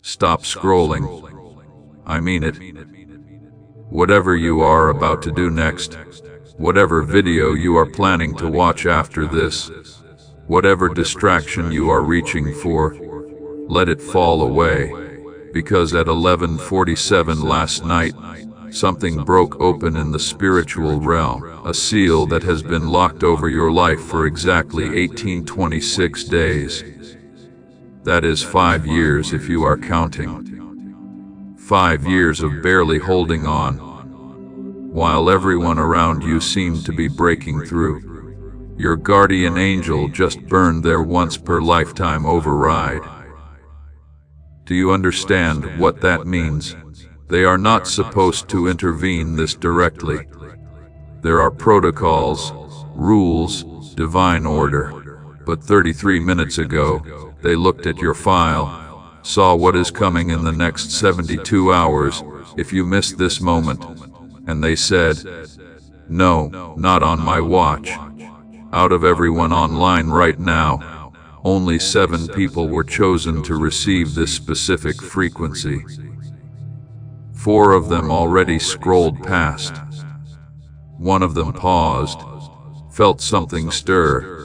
Stop scrolling. I mean it. Whatever you are about to do next, whatever video you are planning to watch after this, whatever distraction you are reaching for, let it fall away, because at 11:47 last night, something broke open in the spiritual realm, a seal that has been locked over your life for exactly 1826 days. That is 5 years if you are counting. 5 years of barely holding on, while everyone around you seemed to be breaking through. Your guardian angel just burned their once-per-lifetime override. Do you understand what that means? They are not supposed to intervene this directly. There are protocols, rules, divine order. But 33 minutes ago, they looked at your file, saw what is coming in the next 72 hours if you miss this moment, and they said, "No, not on my watch." Out of everyone online right now, only 7 people were chosen to receive this specific frequency. 4 of them already scrolled past. One of them paused, felt something stir,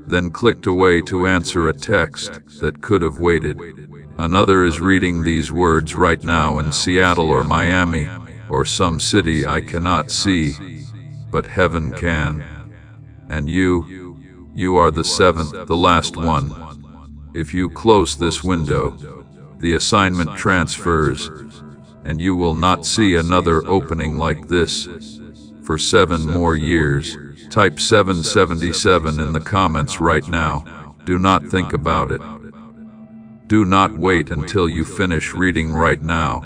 then clicked away to answer a text that could have waited. Another is reading these words right now in Seattle or Miami, or some city I cannot see, but heaven can. And you are the 7th, the last one. If you close this window, the assignment transfers, and you will not see another opening like this for 7 more years. Type 777 in the comments right now. Do not think about it. Do not wait until you finish reading right now.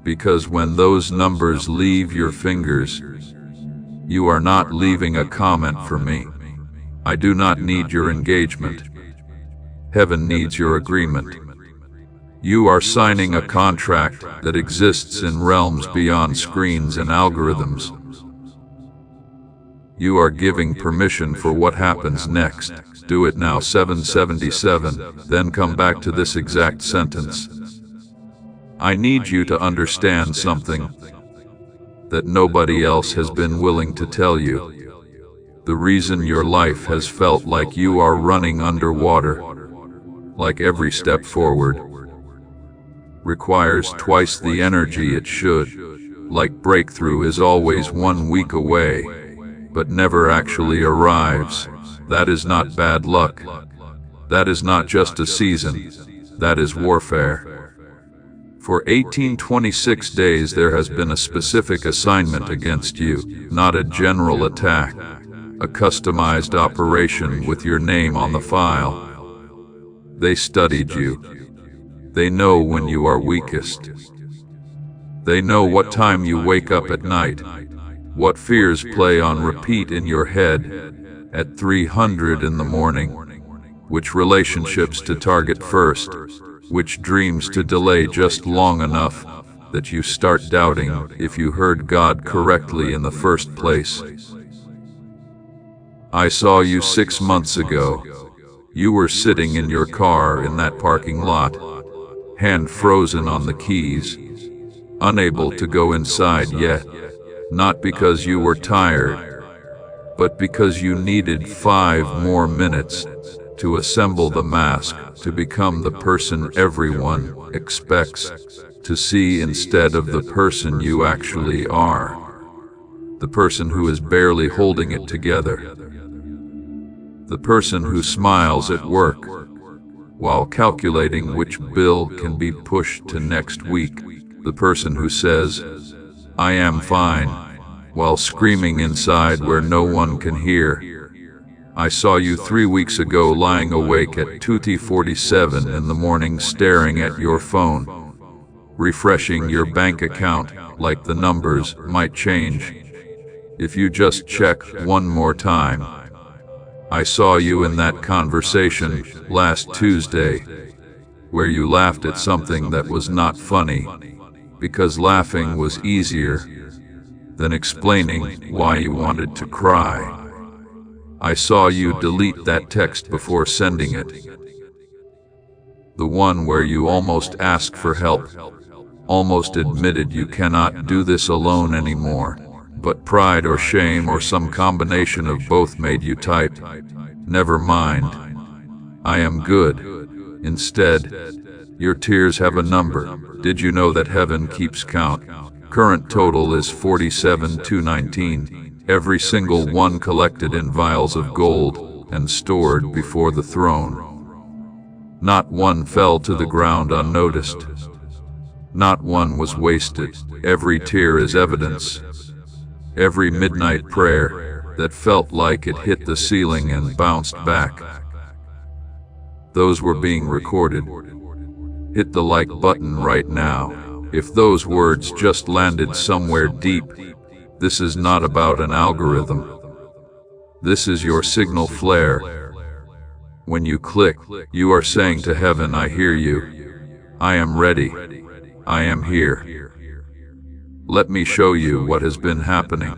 Because when those numbers leave your fingers, you are not leaving a comment for me. I do not need your engagement. Heaven needs your agreement. You are signing a contract that exists in realms beyond screens and algorithms. You are giving permission for what happens next. Do it now. 777, then come back to this exact sentence. I need you to understand something that nobody else has been willing to tell you. The reason your life has felt like you are running underwater, like every step forward, requires twice the energy it should, like breakthrough is always 1 week away, but never actually arrives. That is not bad luck. That is not just a season. That is warfare. For 1826 days there has been a specific assignment against you, not a general attack, a customized operation with your name on the file. They studied you. They know when you are weakest. They know what time you wake up at night, what fears play on repeat in your head at 300 in the morning, which relationships to target first, which dreams to delay just long enough that you start doubting if you heard God correctly in the first place. I saw you 6 months ago. You were sitting in your car in that parking lot, hand frozen on the keys, unable to go inside yet, not because you were tired, but because you needed 5 more minutes to assemble the mask to become the person everyone expects to see instead of the person you actually are, the person who is barely holding it together, the person who smiles at work while calculating which bill can be pushed to next week, the person who says, "I am fine," while screaming inside where no one can hear. I saw you 3 weeks ago lying awake at 2:47 in the morning staring at your phone, refreshing your bank account like the numbers might change if you just check one more time. I saw you in that conversation last Tuesday, where you laughed at something that was not funny, because laughing was easier than explaining why you wanted to cry. I saw you delete that text before sending it. the one where you almost asked for help, almost admitted you cannot do this alone anymore, but pride or shame or some combination of both made you type, "Never mind, I am good." Instead, your tears have a number. Did you know that heaven keeps count? Current total is 47,219, every single one collected in vials of gold and stored before the throne. Not one fell to the ground unnoticed. Not one was wasted. Every tear is evidence. Every midnight prayer that felt like it hit the ceiling and bounced back. Those were being recorded. Hit the like button right now. If those words just landed somewhere deep, this is not about an algorithm. This is your signal flare. When you click, you are saying to heaven, "I hear you. I am ready. I am here. Let me show you what has been happening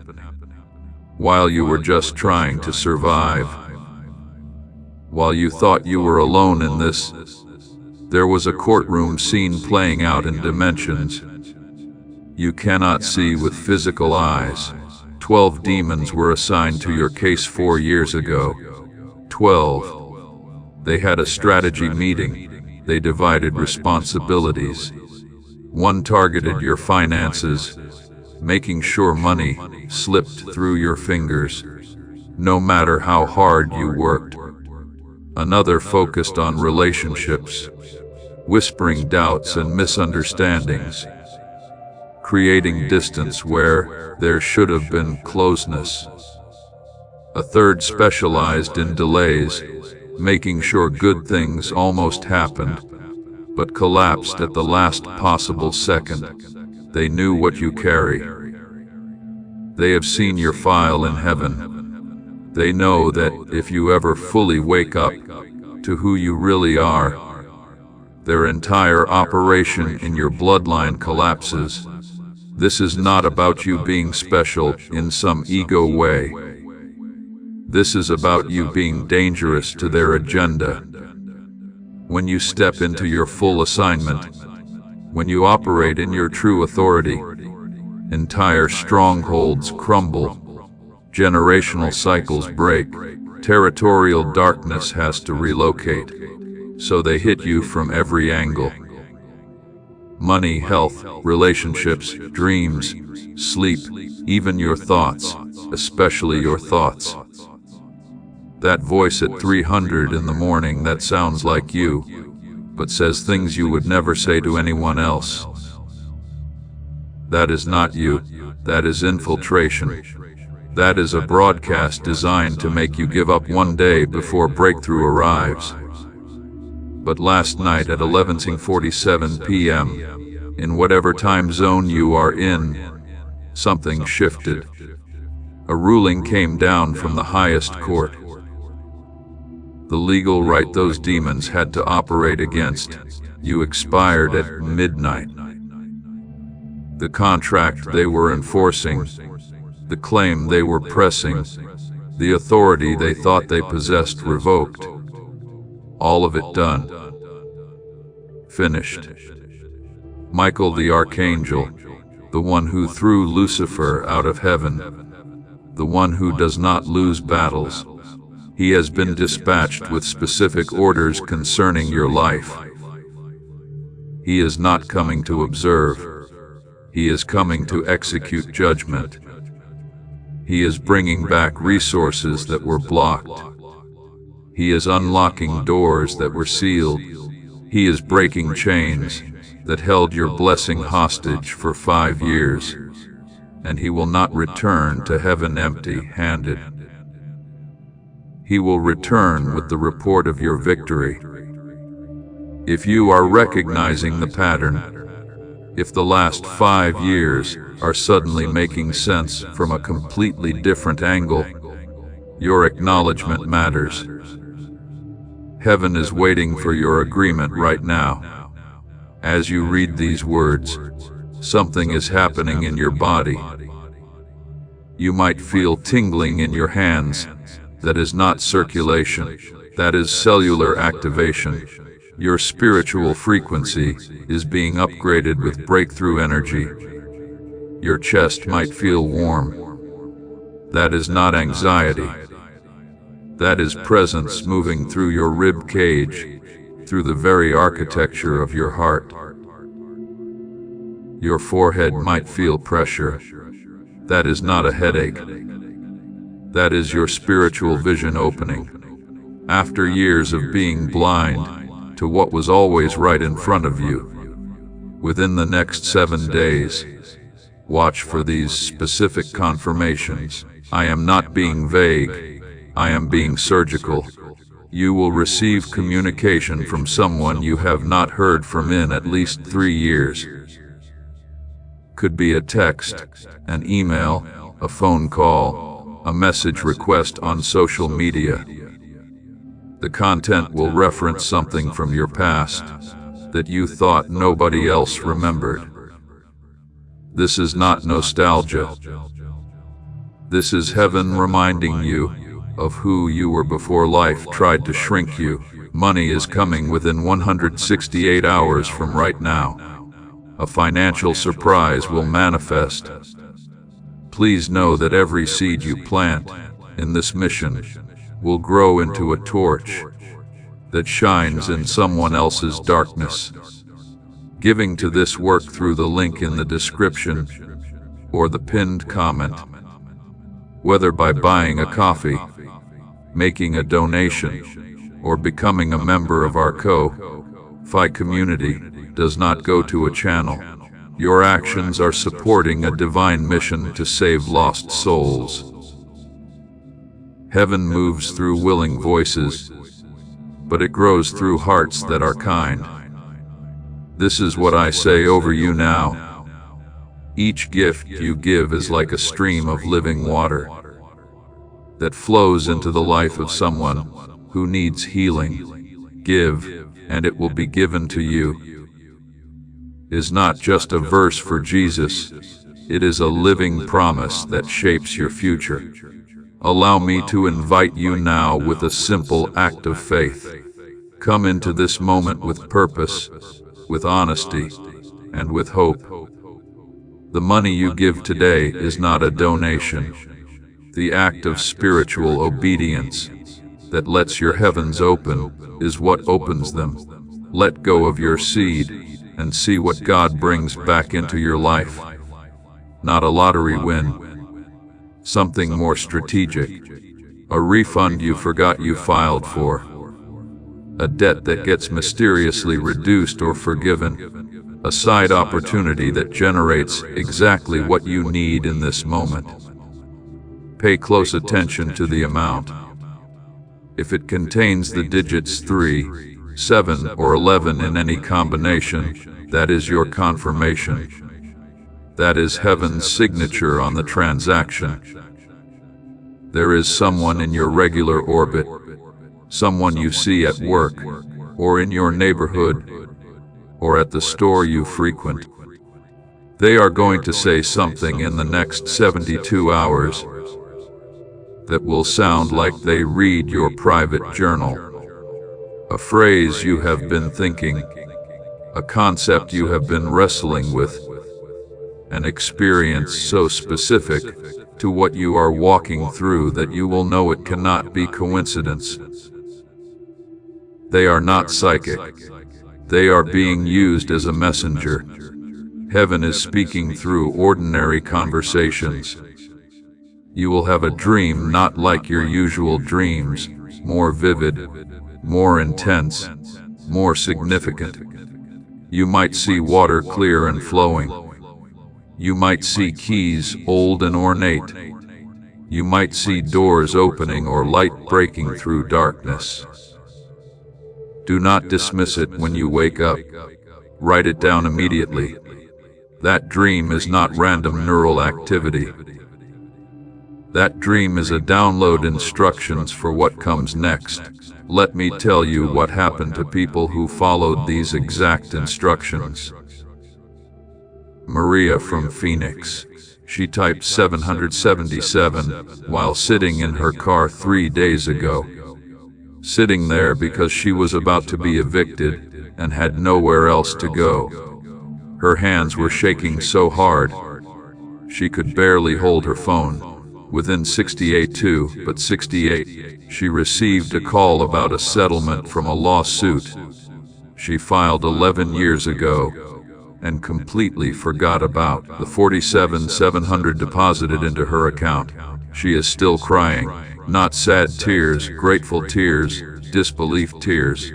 while you were just trying to survive. While you thought you were alone in this, there was a courtroom scene playing out in dimensions you cannot see with physical eyes. 12 demons were assigned to your case 4 years ago. 12. They had a strategy meeting. They divided responsibilities. One targeted your finances, making sure money slipped through your fingers, no matter how hard you worked. Another focused on relationships, whispering doubts and misunderstandings, creating distance where there should have been closeness. A third specialized in delays, making sure good things almost happened, but collapsed at the last possible second. They knew what you carry. They have seen your file in heaven. They know that if you ever fully wake up to who you really are, their entire operation in your bloodline collapses. This is not about you being special in some ego way. This is about you being dangerous to their agenda. When you step into your full assignment, when you operate in your true authority, entire strongholds crumble, generational cycles break, territorial darkness has to relocate, so they hit you from every angle. Money, health, relationships, dreams, sleep, even your thoughts, especially your thoughts. That voice at 300 in the morning that sounds like you, but says things you would never say to anyone else. That is not you. That is infiltration. That is a broadcast designed to make you give up one day before breakthrough arrives. But last night at 11:47 p.m., in whatever time zone you are in, something shifted. A ruling came down from the highest court. The legal right those demons had to operate against you expired at midnight. The contract they were enforcing, the claim they were pressing, the authority they thought they possessed revoked. All of it done. Finished. Michael the Archangel, the one who threw Lucifer out of heaven, the one who does not lose battles, he has been dispatched with specific orders concerning your life. He is not coming to observe. He is coming to execute judgment. He is bringing back resources that were blocked. He is unlocking doors that were sealed. He is breaking chains that held your blessing hostage for 5 years, and he will not return to heaven empty-handed. He will return with the report of your victory. If you are recognizing the pattern, if the last 5 years are suddenly making sense from a completely different angle, your acknowledgement matters. Heaven is waiting for your agreement right now. As you read these words, something is happening in your body. You might feel tingling in your hands. That is not circulation. That is cellular activation. Your spiritual frequency is being upgraded with breakthrough energy. Your chest might feel warm. That is not anxiety. That is presence moving through your rib cage, through the very architecture of your heart. Your forehead might feel pressure. That is not a headache. That is your spiritual vision opening. After years of being blind to what was always right in front of you, within the next 7 days, watch for these specific confirmations. I am not being vague. I am being surgical. You will receive communication from someone you have not heard from in at least 3 years. Could be a text, an email, a phone call, a message request on social media. The content will reference something from your past that you thought nobody else remembered. This is not nostalgia. This is heaven reminding you of who you were before life tried to shrink you. Money is coming within 168 hours from right now. A financial surprise will manifest. Please know that every seed you plant in this mission will grow into a torch that shines in someone else's darkness. Giving to this work through the link in the description or the pinned comment, whether by buying a coffee, making a donation, or becoming a member of our Ko-Fi community, does not go to a channel. Your actions are supporting a divine mission to save lost souls. Heaven moves through willing voices, but it grows through hearts that are kind. This is what I say over you now. Each gift you give is like a stream of living water that flows into the life of someone who needs healing. Give, and it will be given to you is not just a verse for Jesus. It is a living promise that shapes your future. Allow me to invite you now with a simple act of faith. Come into this moment with purpose, with honesty, and with hope. The money you give today is not a donation. The act of spiritual obedience that lets your heavens open is what opens them. Let go of your seed and see what God brings back into your life. Not a lottery win. Something more strategic. A refund you forgot you filed for. A debt that gets mysteriously reduced or forgiven. A side opportunity that generates exactly what you need in this moment. Pay close attention to the amount. If it contains the digits 3, 7, or 11 in any combination, that is your confirmation. That is heaven's signature on the transaction. There is someone in your regular orbit, someone you see at work, or in your neighborhood, or at the store you frequent. They are going to say something in the next 72 hours that will sound like they read your private journal. A phrase you have been thinking, a concept you have been wrestling with, an experience so specific to what you are walking through that you will know it cannot be coincidence. They are not psychic. They are being used as a messenger. Heaven is speaking through ordinary conversations. You will have a dream not like your usual dreams, more vivid, more intense, more significant. You might see water clear and flowing. You might see keys old and ornate. You might see doors opening or light breaking through darkness. Do not dismiss it when you wake up. Write it down immediately. That dream is not random neural activity. That dream is a download instructions for what comes next. Let me tell you what happened to people who followed these exact instructions. Maria from Phoenix. She typed 777 while sitting in her car 3 days ago. Sitting there because she was about to be evicted, and had nowhere else to go. Her hands were shaking so hard, she could barely hold her phone. Within 68, she received a call about a settlement from a lawsuit she filed 11 years ago and completely forgot about. The $47,700 deposited into her account. She is still crying, not sad tears, grateful tears, disbelief tears.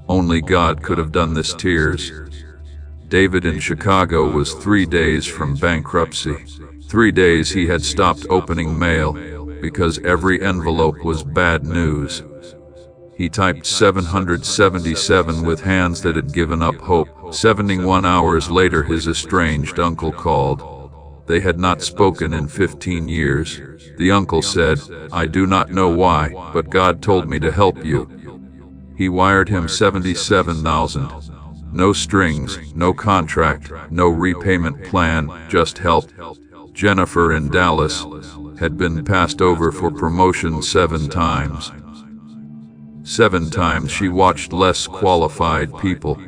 Only God could have done this tears. David in Chicago was 3 days from bankruptcy. 3 days he had stopped opening mail because every envelope was bad news. He typed 777 with hands that had given up hope. 71 hours later, his estranged uncle called. They had not spoken in 15 years. The uncle said, "I do not know why, but God told me to help you." He wired him $77,000. No strings, no contract, no repayment plan, just help. Jennifer in Dallas had been passed over for promotion 7 times. 7 times she watched less qualified people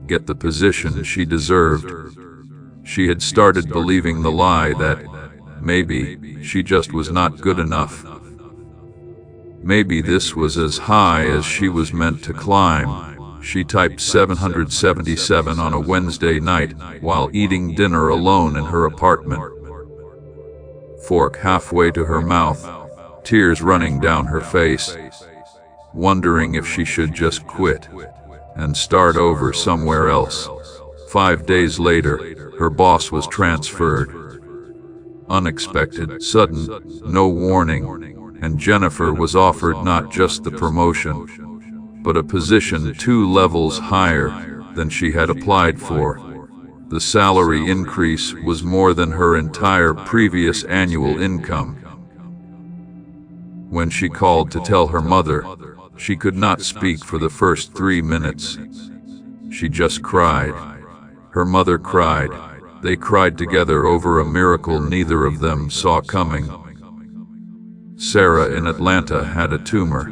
get the position she deserved. She had started believing the lie that maybe she just was not good enough. Maybe this was as high as she was meant to climb. She typed 777 on a Wednesday night while eating dinner alone in her apartment. Fork halfway to her mouth, tears running down her face, wondering if she should just quit and start over somewhere else. 5 days later, her boss was transferred. Unexpected, sudden, no warning, and Jennifer was offered not just the promotion, but a position 2 levels higher than she had applied for. The salary increase was more than her entire previous annual income. When she called to tell her mother, she could not speak for the first 3 minutes. She just cried. Her mother cried. They cried together over a miracle neither of them saw coming. Sarah in Atlanta had a tumor.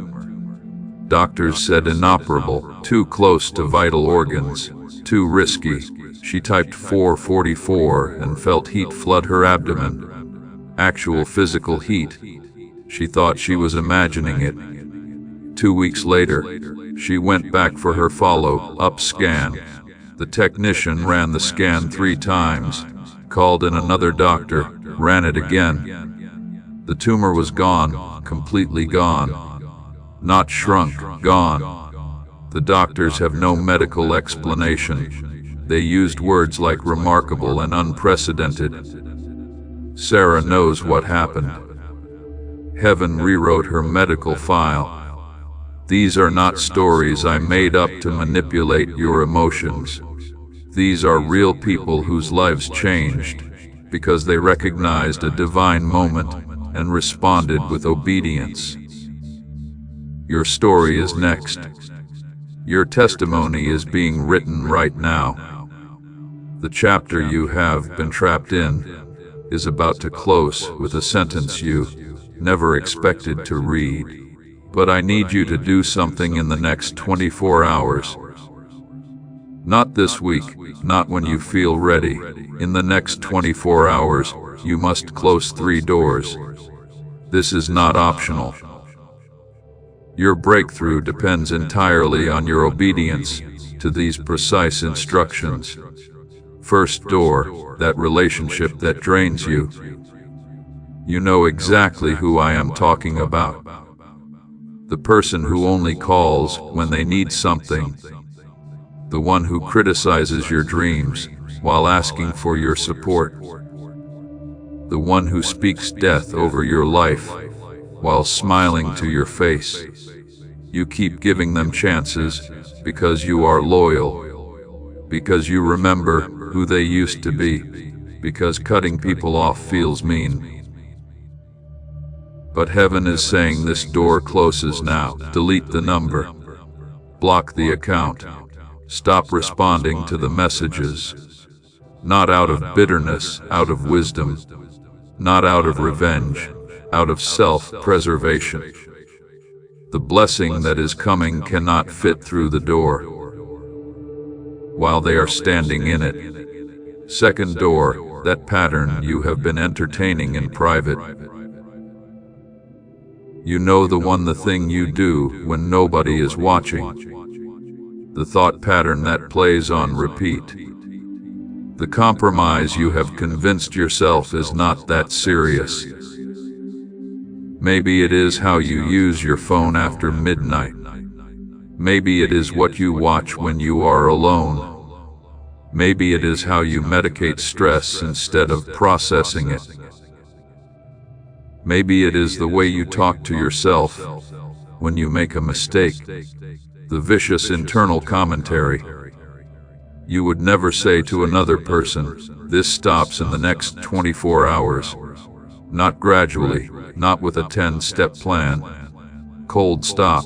Doctors said inoperable, too close to vital organs, too risky. She typed 444 and felt heat flood her abdomen. Actual physical heat. She thought she was imagining it. 2 weeks later, she went back for her follow-up scan. The technician ran the scan 3 times, called in another doctor, ran it again. The tumor was gone, completely gone. Not shrunk, gone. The doctors have no medical explanation. They used words like remarkable and unprecedented. Sarah knows what happened. Heaven rewrote her medical file. These are not stories I made up to manipulate your emotions. These are real people whose lives changed because they recognized a divine moment and responded with obedience. Your story is next. Your testimony is being written right now. The chapter you have been trapped in is about to close with a sentence you never expected to read. But I need you to do something in the next 24 hours. Not this week, not when you feel ready. In the next 24 hours, you must close 3 doors. This is not optional. Your breakthrough depends entirely on your obedience to these precise instructions. First door, that relationship that drains you. You know exactly who I am talking about. The person who only calls when they need something. The one who criticizes your dreams while asking for your support. The one who speaks death over your life while smiling to your face. You keep giving them chances because you are loyal, because you remember who they used to be, because cutting people off feels mean. But heaven is saying this door closes now. Delete the number. Block the account. Stop responding to the messages. Not out of bitterness, out of wisdom. Not out of revenge, out of self-preservation. The blessing that is coming cannot fit through the door. while they are standing in it. Second door, that pattern you have been entertaining in private. You know the thing you do when nobody is watching. The thought pattern that plays on repeat. The compromise you have convinced yourself is not that serious. Maybe it is how you use your phone after midnight. Maybe it is what you watch when you are alone. Maybe it is how you medicate stress instead of processing it. Maybe it is the way you talk to yourself when you make a mistake, the vicious internal commentary. You would never say to another person, "This stops in the next 24 hours. Not gradually, not with a 10-step plan. Cold stop.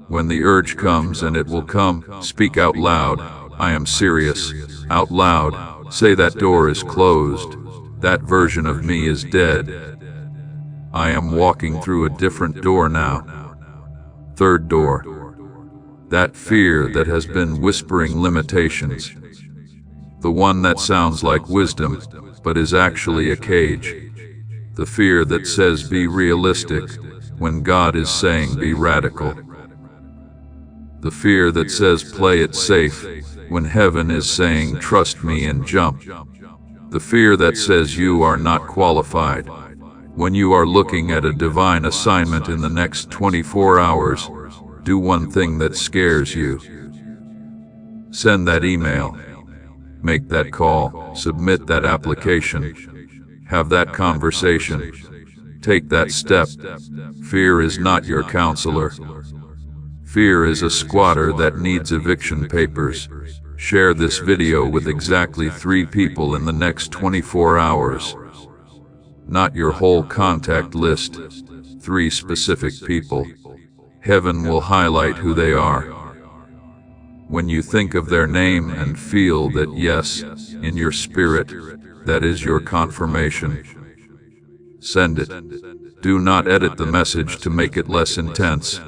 When the urge comes, and it will come, speak out loud. I am serious. Out loud. Say that door is closed. That version of me is dead. I am walking through a different door now." Third door. That fear that has been whispering limitations. The one that sounds like wisdom, but is actually a cage. The fear that says be realistic, when God is saying be radical. The fear that says play it safe, when heaven is saying trust me and jump. The fear that says you are not qualified, when you are looking at a divine assignment in the next 24 hours. Do one thing that scares you. Send that email. Make that call. Submit that application. Have that conversation. Take that step. Fear is not your counselor. Fear is a squatter that needs eviction papers. Share this video with exactly 3 people in the next 24 hours. Not your whole contact list. 3 specific people. Heaven will highlight who they are. When you think of their name and feel that yes, in your spirit, that is your confirmation. Send it. Do not edit the message to make it less intense.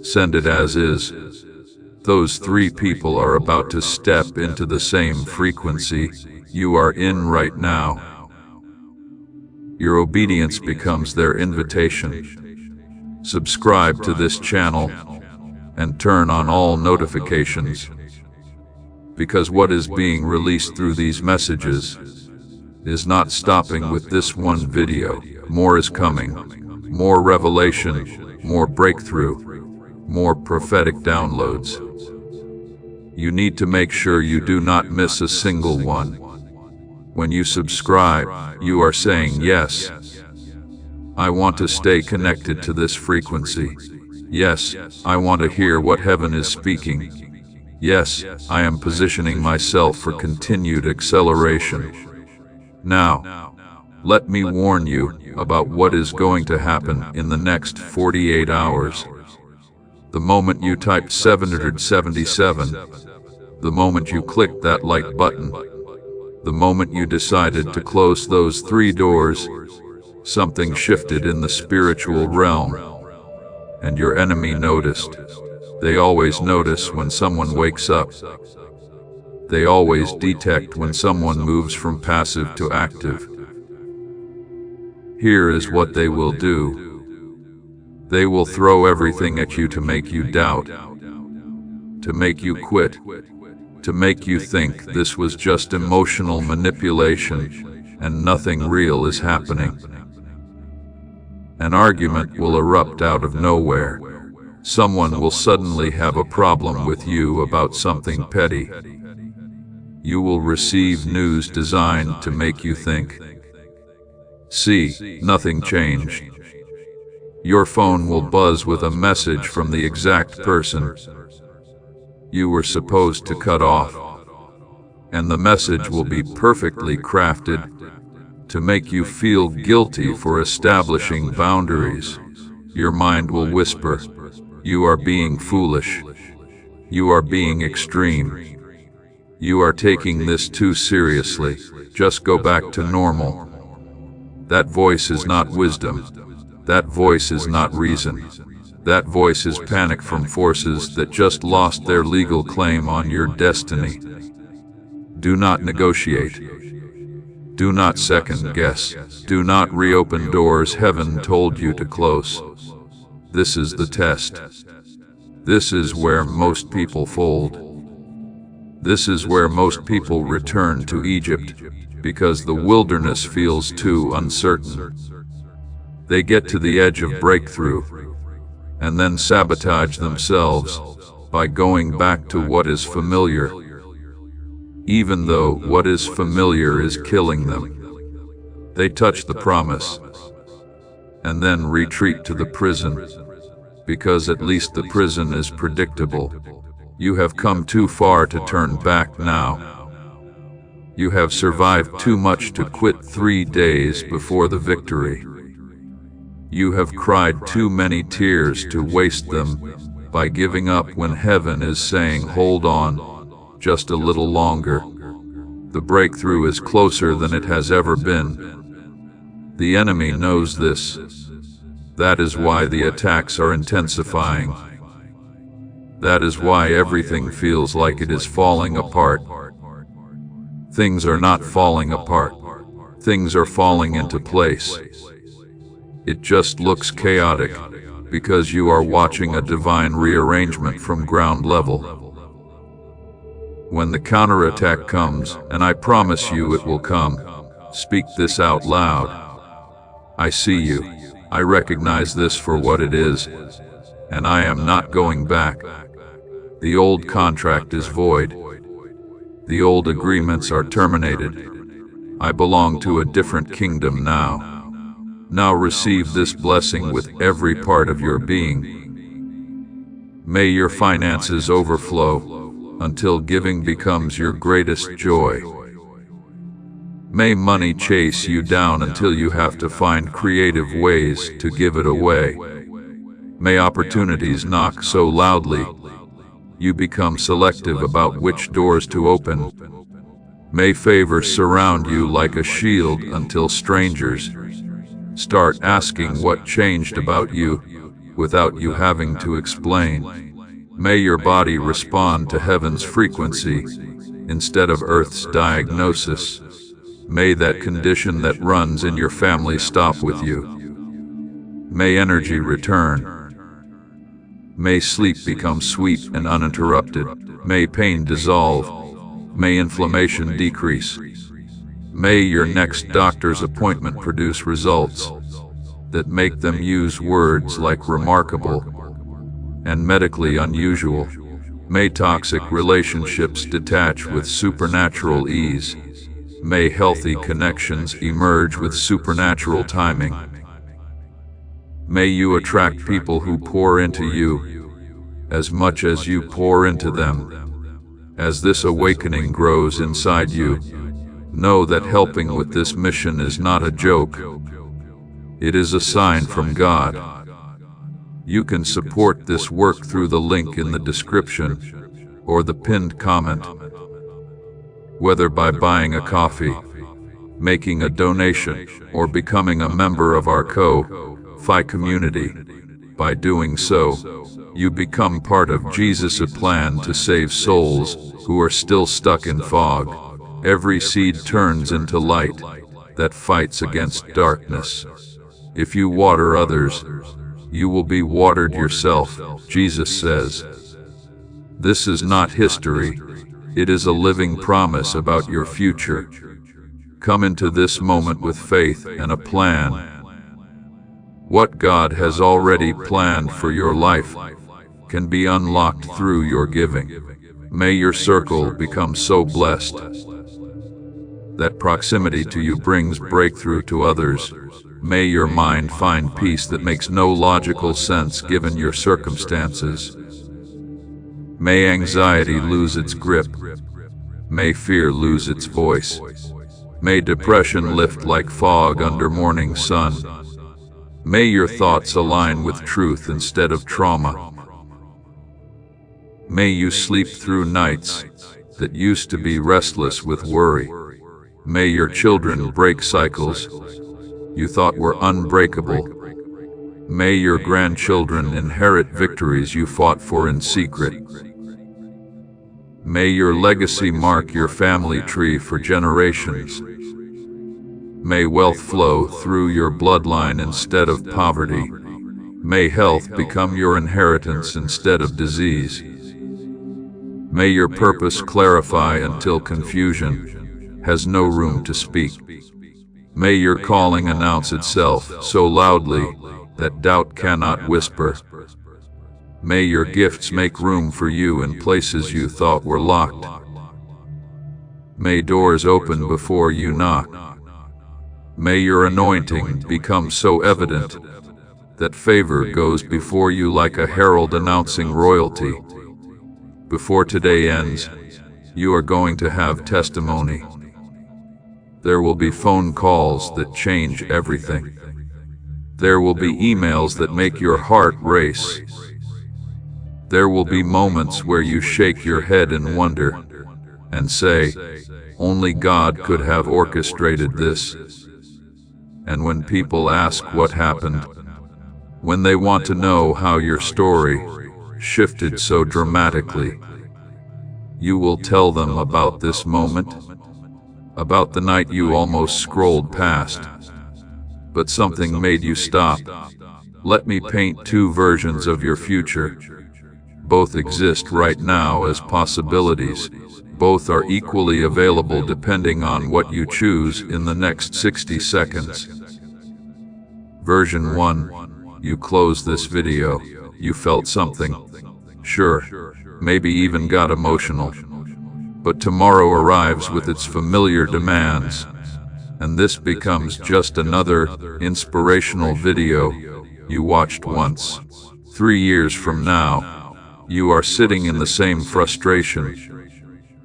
Send it as is. Those 3 people are about to step into the same frequency you are in right now. Your obedience becomes their invitation. Subscribe to this channel and turn on all notifications, because what is being released through these messages is not stopping with this one video. More is coming. More revelation, more breakthrough, more prophetic downloads. You need to make sure you do not miss a single one. When you subscribe, you are saying yes. I want to stay connected to this frequency. Yes, I want to hear what heaven is speaking. Yes, I am positioning myself for continued acceleration. Now, let me warn you about what is going to happen in the next 48 hours. The moment you typed 777, the moment you clicked that like button, the moment you decided to close those 3 doors, something shifted in the spiritual realm, and your enemy noticed. They always notice when someone wakes up. They always detect when someone moves from passive to active. Here is what they will do. They will throw everything at you to make you doubt, to make you quit, to make you think this was just emotional manipulation and nothing real is happening. An argument will erupt out of nowhere. Someone will suddenly have a problem with you about something petty. You will receive news designed to make you think. See, nothing changed. Your phone will buzz with a message from the exact person you were supposed to cut off, and the message will be perfectly crafted to make you feel guilty for establishing boundaries. Your mind will whisper, "You are being foolish. You are being extreme. You are taking this too seriously. Just go back to normal." That voice is not wisdom. That voice is not reason. That voice is panic from forces that just lost their legal claim on your destiny. Do not negotiate. Do not second guess. Do not reopen doors heaven told you to close. This is the test. This is where most people fold. This is where most people return to Egypt, because the wilderness feels too uncertain. They get to the edge of breakthrough, and then sabotage themselves by going back to what is familiar, even though what is familiar is killing them. They touch the promise, and then retreat to the prison, because at least the prison is predictable. You have come too far to turn back now. You have survived too much to quit 3 days before the victory. You have cried too many tears to waste them by giving up when heaven is saying, hold on, just a little longer. The breakthrough is closer than it has ever been. The enemy knows this. That is why the attacks are intensifying. That is why everything feels like it is falling apart. Things are not falling apart. Things are falling into place. It just looks chaotic because you are watching a divine rearrangement from ground level. When the counterattack comes, and I promise you it will come, speak this out loud. I see you. I recognize this for what it is, and I am not going back. The old contract is void. The old agreements are terminated. I belong to a different kingdom now. Now receive this blessing with every part of your being. May your finances overflow until giving becomes your greatest joy. May money chase you down until you have to find creative ways to give it away. May opportunities knock so loudly you become selective about which doors to open. May favor surround you like a shield until strangers start asking what changed about you without you having to explain. May your body respond to heaven's frequency instead of earth's diagnosis. May that condition that runs in your family stop with you. May energy return. May sleep become sweet and uninterrupted. May pain dissolve. May inflammation decrease. May your next doctor's appointment produce results that make them use words like remarkable and medically unusual. May toxic relationships detach with supernatural ease. May healthy connections emerge with supernatural timing. May you attract people who pour into you as much as you pour into them. As this awakening grows inside you, know that helping with this mission is not a joke. It is a sign from God. You can support this work through the link in the description or the pinned comment, whether by buying a coffee, making a donation, or becoming a member of our Ko-Fi community. By doing so, you become part of Jesus' plan to save souls who are still stuck in fog. Every seed turns into light that fights against darkness. If you water others, you will be watered yourself, Jesus says. This is not history. It is a living promise about your future. Come into this moment with faith and a plan. What God has already planned for your life can be unlocked through your giving. May your circle become so blessed that proximity to you brings breakthrough to others. May your mind find peace that makes no logical sense given your circumstances. May anxiety lose its grip. May fear lose its voice. May depression lift like fog under morning sun. May your thoughts align with truth instead of trauma. May you sleep through nights that used to be restless with worry. May your children break cycles you thought were unbreakable. May your grandchildren inherit victories you fought for in secret. May your legacy mark your family tree for generations. May wealth flow through your bloodline instead of poverty. May health become your inheritance instead of disease. May your purpose clarify until confusion has no room to speak. May your calling announce itself so loudly that doubt cannot whisper. May your gifts make room for you in places you thought were locked. May doors open before you knock. May your anointing become so evident that favor goes before you like a herald announcing royalty. Before today ends, you are going to have testimony. There will be phone calls that change everything. There will be emails that make your heart race. There will be moments where you shake your head in wonder and say, only God could have orchestrated this. And when people ask what happened, when they want to know how your story shifted so dramatically, you will tell them about this moment, about the night you almost scrolled past, but something made you stop. Let me paint two versions of your future. Both exist right now as possibilities. Both are equally available depending on what you choose in the next 60 seconds. Version 1. You close this video. You felt something. Sure, maybe even got emotional. But tomorrow arrives with its familiar demands, and this becomes just another inspirational video you watched once. 3 years from now, you are sitting in the same frustration,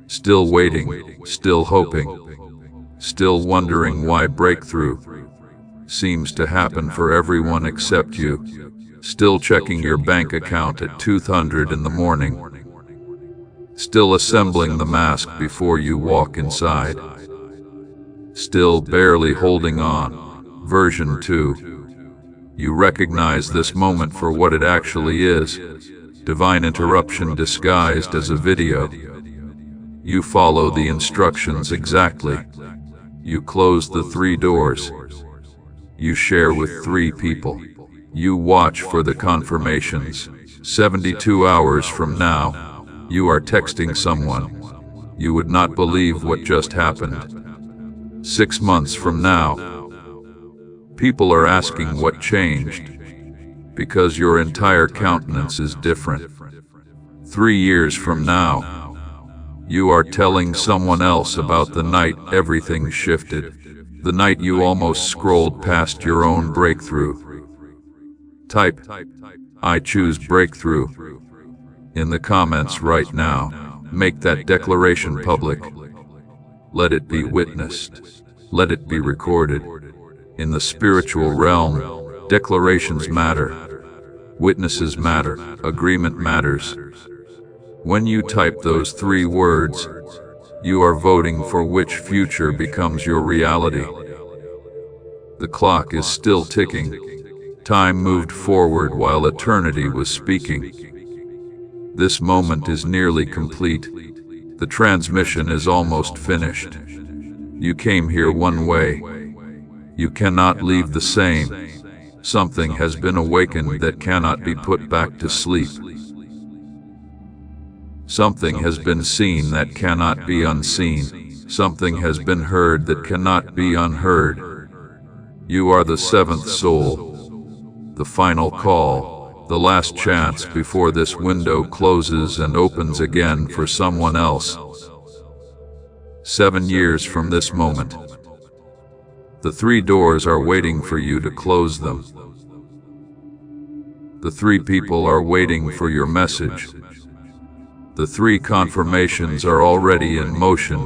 still waiting, still hoping, still wondering why breakthrough seems to happen for everyone except you, still checking your bank account at 2:00 in the morning, still assembling the mask before you walk inside, still barely holding on. Version 2. You recognize this moment for what it actually is. Divine interruption disguised as a video. You follow the instructions exactly. You close the 3 doors. You share with 3 people. You watch for the confirmations. 72 hours from now, you are texting someone. You would not believe what just happened. 6 months from now, people are asking what changed, because your entire countenance is different. 3 years from now, you are telling someone else about the night everything shifted, the night you almost scrolled past your own breakthrough. Type, "I choose breakthrough," in the comments right now. Make that declaration public. Let it be witnessed. Let it be recorded. In the spiritual realm, declarations matter. Witnesses matter. Agreement matters. When you type those 3 words, you are voting for which future becomes your reality. The clock is still ticking. Time moved forward while eternity was speaking. This moment is nearly complete. The transmission is almost finished. You came here one way. You cannot leave the same. Something has been awakened that cannot be put back to sleep. Something has been seen that cannot be unseen. Something has been heard that cannot be unheard. You are the 7th soul, the final call, the last chance before this window closes and opens again for someone else. 7 years from this moment, the 3 doors are waiting for you to close them. The 3 people are waiting for your message. The 3 confirmations are already in motion,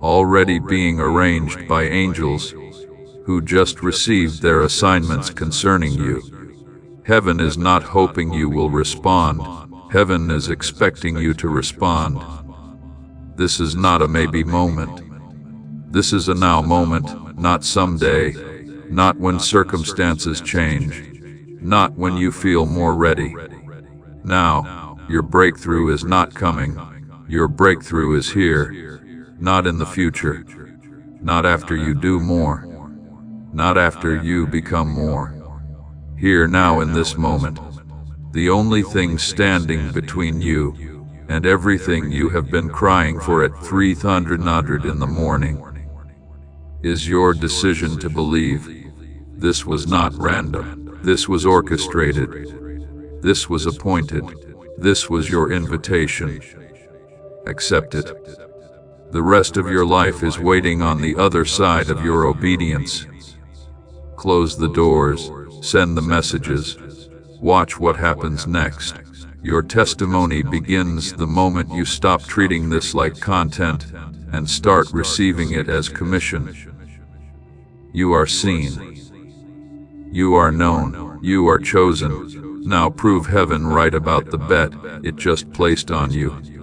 already being arranged by angels who just received their assignments concerning you. Heaven is not hoping you will respond. Heaven is expecting you to respond. This is not a maybe moment. This is a now moment, not someday, not when circumstances change. not when you feel more ready. Now, your breakthrough is not coming. Your breakthrough is here, not in the future, not after you do more, not after you become more. Here now in this moment, the only thing standing between you and everything you have been crying for at 300 in the morning is your decision to believe. This was not random. This was orchestrated. This was appointed. This was your invitation. Accept it. The rest of your life is waiting on the other side of your obedience. Close the doors, send the messages, watch what happens next. Your testimony begins the moment you stop treating this like content and start receiving it as commission. You are seen. You are known. You are chosen. Now prove heaven right about the bet it just placed on you.